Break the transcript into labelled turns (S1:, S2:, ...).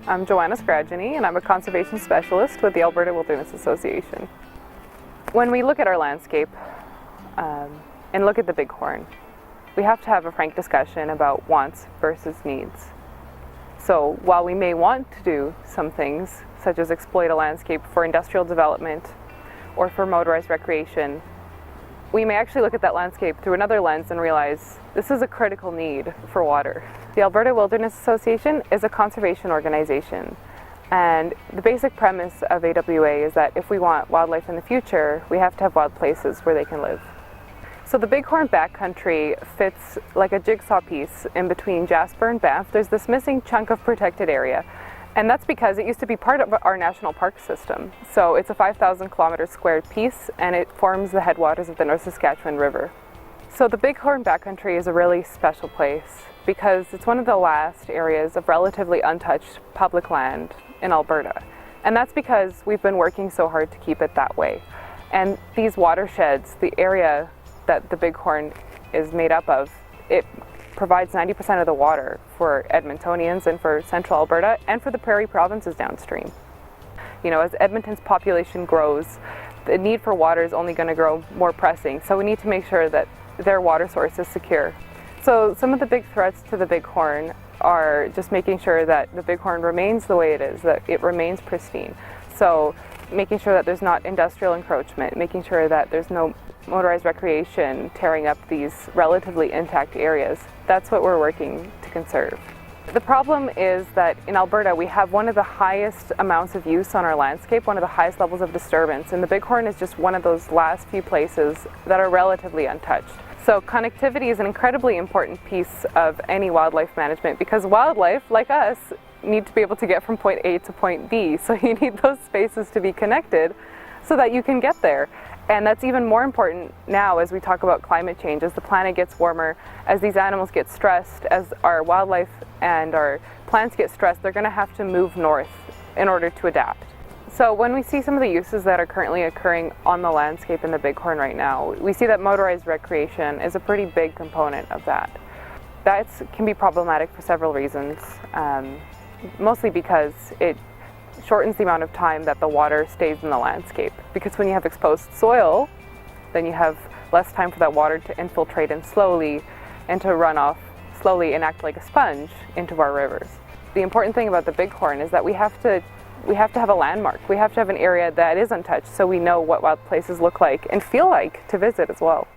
S1: I'm Joanna Skrajny, and I'm a conservation specialist with the Alberta Wilderness Association. When we look at our landscape and look at the Bighorn, we have to have a frank discussion about wants versus needs. So while we may want to do some things, such as exploit a landscape for industrial development or for motorized recreation, we may actually look at that landscape through another lens and realize this is a critical need for water. The Alberta Wilderness Association is a conservation organization, and the basic premise of AWA is that if we want wildlife in the future, we have to have wild places where they can live. So the Big Horn Backcountry fits like a jigsaw piece in between Jasper and Banff. There's this missing chunk of protected area, and that's because it used to be part of our national park system. So it's a 5,000 kilometer squared piece, and it forms the headwaters of the North Saskatchewan River. So the Big Horn Backcountry is a really special place because it's one of the last areas of relatively untouched public land in Alberta. And that's because we've been working so hard to keep it that way. And these watersheds, the area that the Bighorn is made up of, it provides 90% of the water for Edmontonians and for central Alberta and for the prairie provinces downstream. You know, as Edmonton's population grows, the need for water is only going to grow more pressing, so we need to make sure that their water source is secure. So some of the big threats to the Bighorn are just making sure that the Bighorn remains the way it is, that it remains pristine. So making sure that there's not industrial encroachment, making sure that there's no motorized recreation tearing up these relatively intact areas. That's what we're working to conserve. The problem is that in Alberta we have one of the highest amounts of use on our landscape, one of the highest levels of disturbance, and the Bighorn is just one of those last few places that are relatively untouched. So connectivity is an incredibly important piece of any wildlife management because wildlife, like us, need to be able to get from point A to point B. So you need those spaces to be connected so that you can get there. And that's even more important now as we talk about climate change, as the planet gets warmer, as these animals get stressed, as our wildlife and our plants get stressed, they're going to have to move north in order to adapt. So when we see some of the uses that are currently occurring on the landscape in the Bighorn right now, we see that motorized recreation is a pretty big component of that. That can be problematic for several reasons, mostly because it shortens the amount of time that the water stays in the landscape. Because when you have exposed soil, then you have less time for that water to infiltrate in slowly and to run off slowly and act like a sponge into our rivers. The important thing about the Bighorn is that we have to have a landmark. We have to have an area that is untouched so we know what wild places look like and feel like to visit as well.